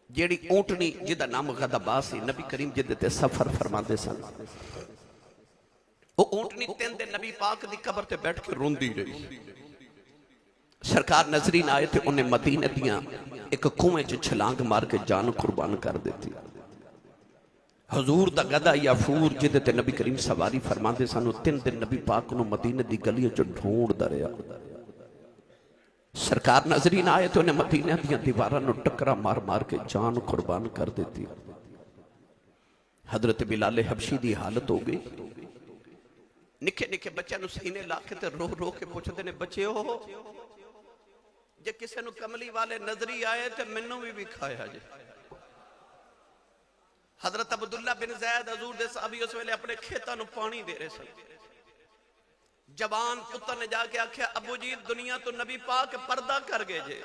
جیڑی اونٹنی جدہ نام غدبا سی نبی کریم جدے تے سفر فرما دے سن وہ اونٹنی تین دے نبی پاک دی قبر تے بیٹھ کے روندی رہی سرکار نظرین آئے تھے انہیں مدینہ دیاں ایک کنویں چ چھلانگ مار کے جان قربان کر دیتی حضور دا گدا یافور جدے تے نبی کریم سواری فرما دے سن تین دن نبی پاک نو مدینہ دی گلیاں چ ڈھونڈ دریا سرکار نظرین آئے تو انہیں مدینہ دیاں دیواراں نو ٹکرا مار مار کے جان قربان کر دیتی حضرت بلال حبشی دی حالت ہو گئی نکھے نکھے بچہ نو سینے لاکھے تے رو رو کے پوچھ دینے بچے ہو جے کسے نو کملی والے نظری آئے تے منوں بھی کھایا جے حضرت عبداللہ بن زید حضور دے صحابی اس ویلے اپنے کھیتاں نو پانی دے رہے سن جوان پتر نے جا کے آکھیا ابو جی دنیا تو نبی پاک پردہ کر گئے جے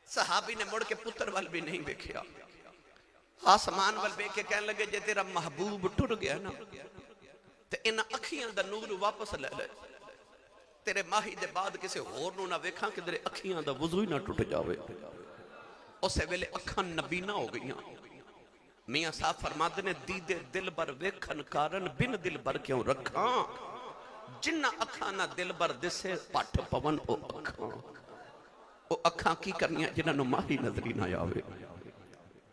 صحابی نے مڑ کے پتر وال بھی نہیں بیکھیا آسمان وال بے کے کہنے لگے جے تیرا محبوب ٹر گیا نا تے ان اکھیاں دا نور واپس لے لے تیرے ماہی دے بعد کسے ہور نو نہ ویکھاں کہ تیرے اکھیاں دا وضو ہی نہ ٹوٹ جاوے اسے ویلے اکھاں نبی نہ ہو گئیاں میاں صاحب فرماتے نے دیدے دل بر ویکھن کارن بن دل بر کیوں رکھاں جنہ اکھاں نہ دل بر دسے پاٹھ پون او اکھاں کی کرنیاں جنہ نو ماہی نظری نہ آوے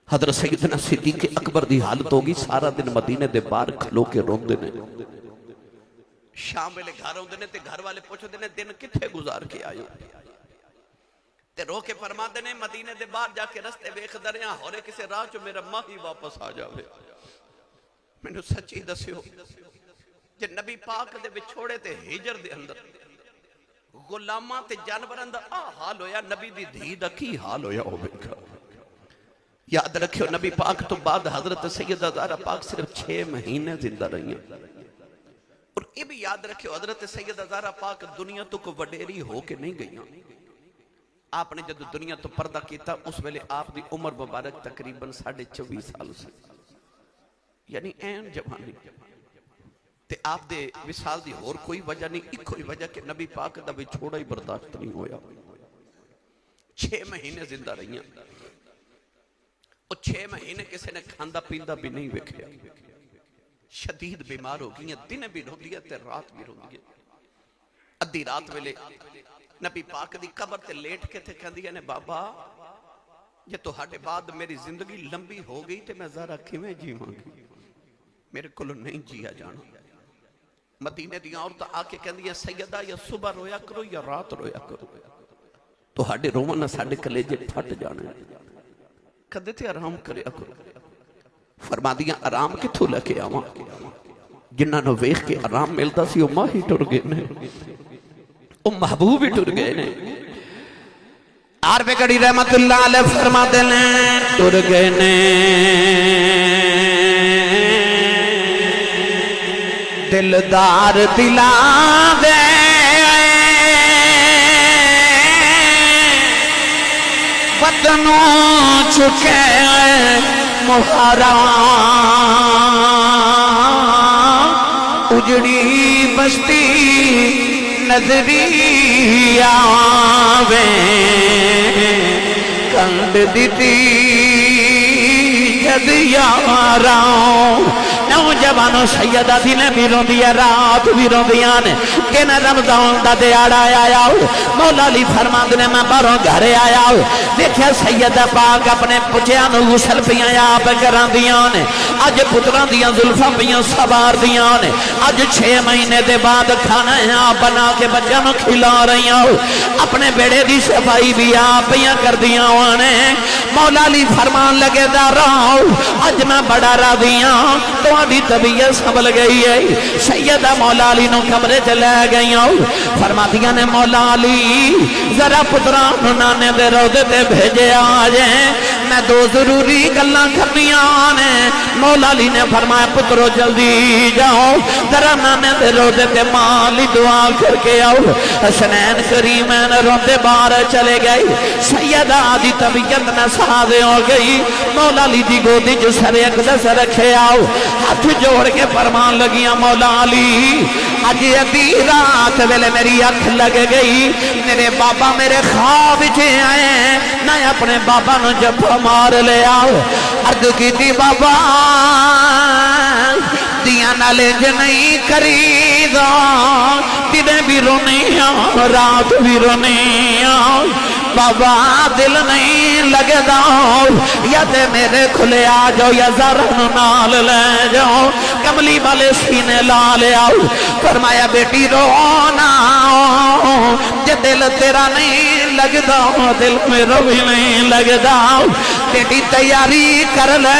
حضرت سیدنا صدیق اکبر دی حالت ہوگی سارا دن مدینے دے باہر کھلو کے روندے نے شام ویلے گھر ہوندے نے تے گھر والے پوچھو دے نے دن کتھے گزار کے آئے تے رو کے فرما دے نے مدینے دے باہر جا کے رستے ویکھ دریاں ہورے کسے راہ چو میرا ماہی واپس آ جاوے میں نے سچی دسیو جے نبی پاک دے بچھوڑے تے ہجر دے اندر غلاماں تے جانوراں دا حال ہویا نبی دی دھی دا کی حال ہویا ہوے گا یاد رکھو نبی پاک تو بعد حضرت سیدہ زہرا پاک صرف 6 مہینے زندہ رہی ہیں اور یہ بھی یاد رکھو حضرت سیدہ زہرا پاک دنیا تو کو وڈیری ہو کے نہیں گئی آپ نے جب دنیا تو پردہ کیتا اس ویلے آپ دی عمر مبارک تقریباً 24.5 سال سے یعنی این جوانی تے آپ دے وصال دی اور کوئی وجہ نہیں ایک کوئی وجہ کہ نبی پاک دا بھی چھوڑا ہی برداشت نہیں ہویا 6 مہینے زندہ رہی ہیں اور 6 مہینے کسی نے کھاندہ پیندہ بھی نہیں وکھیا شدید بیمار ہو گئی ہیں دن بھی رو دیا تے رات بھی رو دیا ادھی رات ویلے نبی پاک دی قبر تے لیٹ کے تھے کہن دیا نے بابا یہ تو ہاڑے بعد میری زندگی لمبی ہو گئی تے میں ذرا کیویں جیواں گی میرے کلو نہیں جیا جانا مدینے دیاں عورتاں آ کے کہن دیا سیدہ یا صبح رویا کرو یا رات رویا کرو تو ہاڑے رومانہ ساڑے کلیجے پھٹ جانے کدے تے آرام کریا کرو فرما دیا آرام کتھو لکے آواں جنہاں نو ویخ کے آرام ملتا سی او ماں ہی ٹر گئے نے او محبوب ہی ٹر گئے نے عارف گڑی رحمت اللہ علیہ فرما دینے ٹر گئے نے دلدار دلا دے بدنوں چکے مہارا اجڑی بستی نظری آوے کند دیتی جد یاراں نوجوانوں سیدہ دن بھی رون دیا رات بھی رون دیا نے کہ نہ رمضان دا دیاڑا آیا مولا علی فرماند نے میں باروں گھرے آیا دیکھیا سیدہ پاک اپنے پچیاں نو غسل پیاں آپ کران دیاں نے اج پتران دیاں ظلفاں پیاں سوار دیاں نے اج 6 مہینے دے بعد کھانا آپ بنا کے بچوں نو کھلا رہی اپنے بیڑے دی صفائی بھی آپ پیاں کر دیاں نے مولا علی فرمان لگے دا راؤ اج میں بڑا راضیاں تو آدھی طبیعت سنبھل گئی ہے سیدہ مولا علی نو کمرے چلے گئی فرما دیا نے مولا علی ذرا پتران نانے دے روضے تے بھیجے آجیں میں 2 ضروری گلاں کرنیاں نے مولا علی نے فرمایا پترو جلدی جاؤ ذرا نانے دے روضے تے مالی دعا کر کے آؤ حسنین کریمین روندے باہر چلے گئی سیدہ آدھی طبیعت میں سادے ہو گئی مولا علی دی گودی جو سر اقدس رکھے آؤ ہاتھ جوڑ کے فرمان لگیاں مولا علی اج ادھی رات ویلے میری اکھ لگ گئی میرے بابا میرے خواب چ آئے میں اپنے بابا نو جب مار لیا عرض کی تھی بابا دیا نالج نہیں کری دا دن بھی رونی رات بھی رونی بابا دل نہیں لگدا یا تے میرے کھلے آ جاؤ یا ذرن نال لے جاؤ کملی والے سینے لا لے آؤ فرمایا بیٹی رونا جے دل تیرا نہیں لگدا دل میرا بھی نہیں لگدا بیٹی تیاری کر لے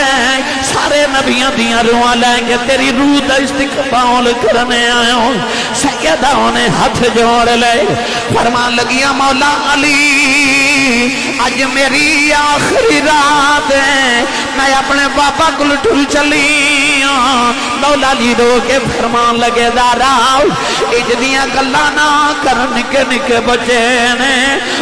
سارے نبیوں دیاں روحاں لیں گے تیری روح دا استقبال کرنے آیا سیدہ نے ہاتھ جوڑ لے فرمان لگیا مولا علی آج میری آخری رات ہے میں اپنے بابا کو ٹھل چلی مولا علی رو کے فرمان لگے دارا اجدیاں گلاں نہ کر نکے نکے بچے نے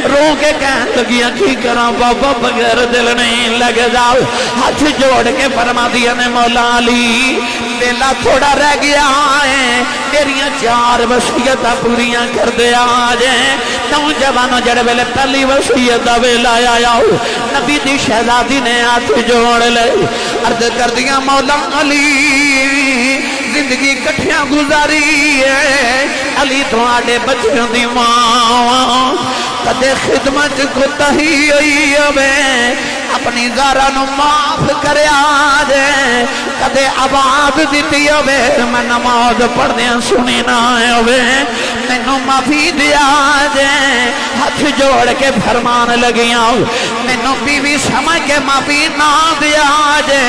رو کے کہن لگیا کی کرا بابا بغیر دل نہیں لگے جاؤ ہاتھ جوڑ کے فرما دیا نے مولا علی ویلا تھوڑا رہ گیا ہے تیریاں 4 وصیتاں پوریاں کر دے آج نوجوانوں جڑے ویلے پہلی وصیت دا ویلا آیا نبی دی شہزادی نے ہاتھ جوڑ لے عرض کر دیا مولا علی زندگی کٹھیاں گزاری ہے علی تھوڑے بچوں دی ماں کدے خدمت کوتاہی ہوئی ہوئے اپنی زارہ نو معاف کرے آجے کدے آواز دیتی ہوئے میں نماز پڑھنے سنی نہ ہوئے مینوں معافی دیا جے ہاتھ جوڑ کے فرمان لگیاں مینوں بیوی سمجھ کے معافی نہ دیا جے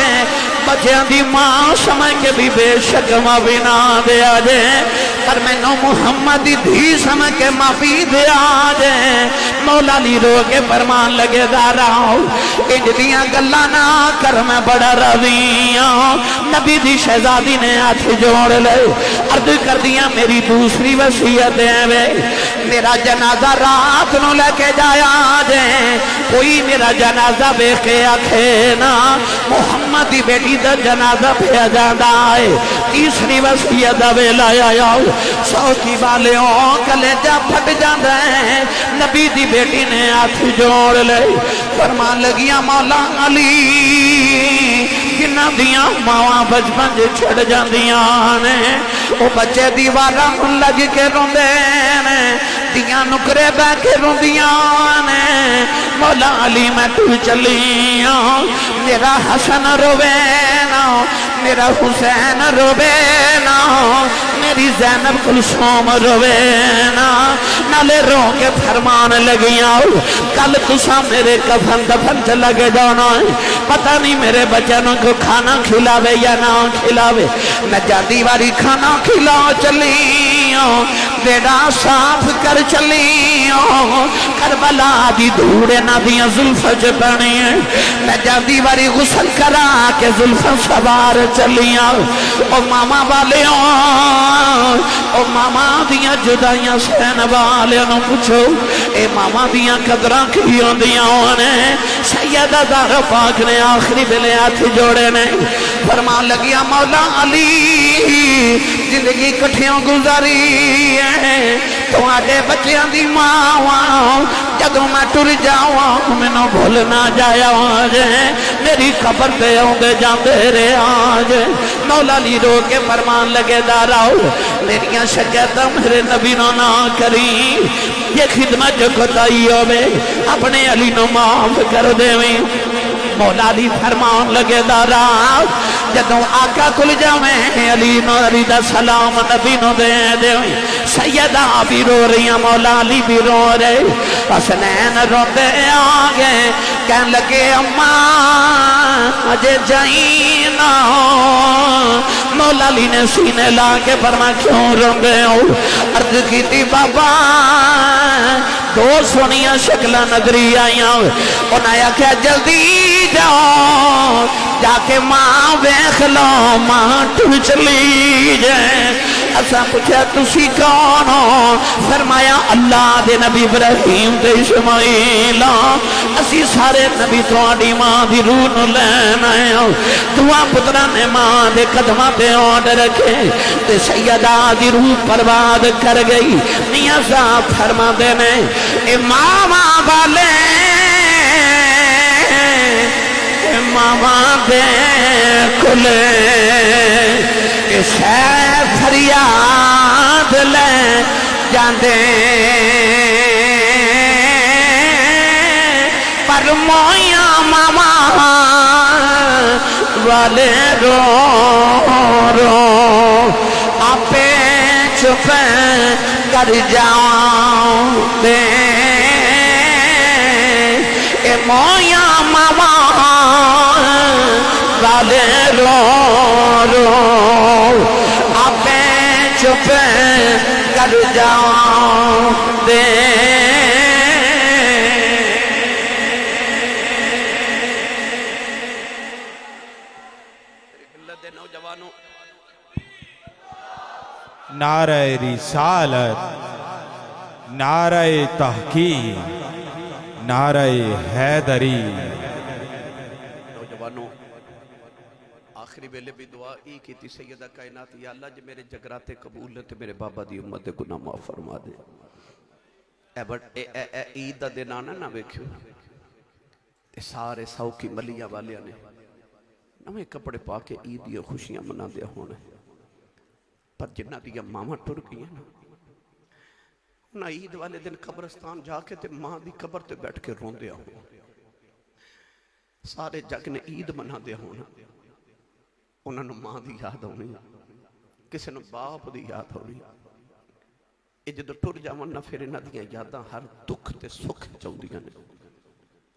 بچیاں دی ماں سمجھ کے بھی بے شک معافی نہ دیا جے پر مینوں محمد دی دھی سمجھ کے معافی دیا جے مولا علی رو کے فرمان لگے دارا انج دیاں گلاں نہ کر میں بڑا راضی ہوں نبی دی شہزادی نے ہاتھ جوڑ لے عرض کر دیا میری دوسری وصیت ہے میرا جنازہ رات نو لے کے جایا جے کوئی میرا جنازہ بے کے آکھے نا محمد دی بیٹی دا جنازہ پہ جاندہ ہے تیسری وصیت ویلا آیا سو کی والیوں کلیجہ پھٹ جاندہ ہے نبی دی بیٹی نے ہاتھ جوڑ لے فرمان لگیا مولا علی جنہ دیاں ماواں بچپن جے چھڑ جاندیاں نے وہ بچے دیواراں لگ کے روندے نے دیاں نکرے بہ کے روندیاں نے مولا علی میں تو چلی میرا حسن روے نا میرا حسین روے نا میری زینب کلثوم روے نا نالے رو کے فرمان لگیاں کل تسا میرے کفن دفن سے لگے جانا پتہ نہیں میرے بچنوں کو کھانا کھلاوے یا نہ کھلاوے میں جاتی واری کھانا کھلا چلی بیڑا صاف کر چلی کربلا دی دھوڑے نہ دیاں زلفہ جبنی میں جاتی واری غسل کرا کے زلفہ سوار چلیاں او ماما والیوں او ماما دیاں جدائیاں سین والیاں نو پوچھو اے ماما دیاں قدرہ کی ہوندیاں نے سیدہ زہرا پاک نے آخری بلے ہاتھ جوڑے نے فرمان لگیا مولا علی زندگی کٹھیوں گزاری ہے تو آٹے بچیاں دی ماں جدوں میں ٹر جاؤں میں نو بھول نہ جایا آجے میری قبر دے ہوں گے جاندے رے آجے مولا علی رو کے فرمان لگے داراؤ میریاں شکایتاں میرے نبی نو نہ کری یہ خدمت جو کتائی ہوئے اپنے علی نو معاف کر دے میں مولا علی فرمان لگے داراؤ جدوں آقا کل جاویں علی نو علی دا سلام نبی نو دے دے سیدہ بھی رو رہی ہیں مولا علی بھی رو رہے حسنین رو دے آگے کہن لگے اماں اجے جائینا مولا علی نے سینے لا کے فرما کیوں رو گئے ہو عرض کی تھی بابا دو سونیاں شکلہ نگری آئیاں انہاں کہا جلدی جاؤ جا کے ماں بیخ لو ماں ٹو چلی جائے اسا پوچھا تسی کون ہو فرمایا اللہ دے نبی ابراہیم تے اسماعیل اسی سارے نبی تواڈی ماں دی روح نو لین آئے ہو دعا پترا نے ماں دے قدماں تے اونڈ رکھے تے سیدہ دی روح پرواد کر گئی میاں صاحب فرما دے نے اے ماما والے ماما دے کھلے اسے فریاد لے جاندے پر مویا ماما والے رو رو آپے چپ کر جاؤں دے اے مویا ماما والے رو رو آپے چپ کر جاؤں دے نوجوانوں نعرہ رسالت، نعرہ تحقیق، نعرہ حیدری۔ نوجوانوں آخری ویلے بھی دعا ای کی تھی سیدہ کائنات یا اللہ جی میرے جگراتے قبول لے تے میرے بابا دی امت گناہ معاف فرما دے۔ عید دا دن آنا نہ ویکھو تے سارے سو کی ملیاں والیاں نے نویں کپڑے پا کے عید دیا خوشیاں منا دیا ہونا پر جنہ دیا ماما ٹر گئی ہیں نا عید والے دن قبرستان جا کے تے ماں دی قبر تے بیٹھ کے رون دیا ہونا سارے جگ نے عید منا دیا ہونا انہوں نے ماں دی یاد ہونی کسی نے باپ دی یاد ہونی یہ جدو ٹر جاون نہ پھر انہاں دیاں یاداں ہر دکھ تے سکھ چاہوں دیاں نے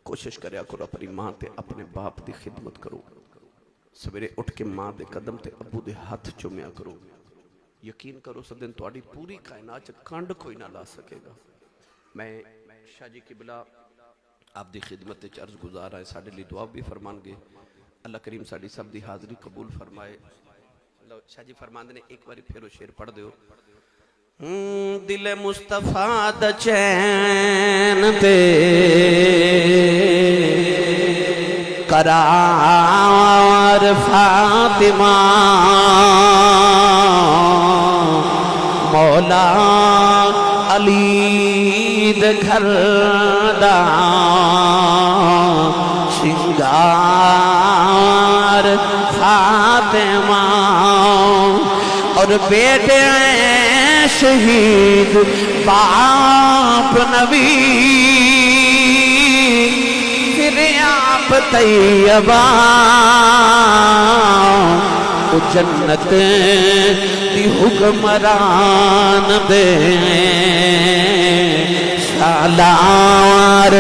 کوشش کریا کرو اپنی ماں تے اپنے باپ دی خدمت کرو سویرے اٹھ کے ماں دے قدم تے ابو دے ہاتھ چومیا کرو یقین کرو سدن تواڈی پوری کائنات کانڈ کوئی نہ لا سکے گا۔ میں شاہ جی قبلہ آپ دی خدمت عرض گزار ہے ساڑھے لی دعا بھی فرمان گے اللہ کریم ساڑھی سب دی حاضری قبول فرمائے۔ شاہ جی فرمان نے ایک باری پھر شعر پڑھ دیو۔ دل مصطفیٰ دا چین تے قرار فاطمہ مولا علی دے گھر دا شنگار فاطمہ اور بیٹے شہید باپ نبی پھر آپ طیبہ وہ جنت دی حکمران دے سالار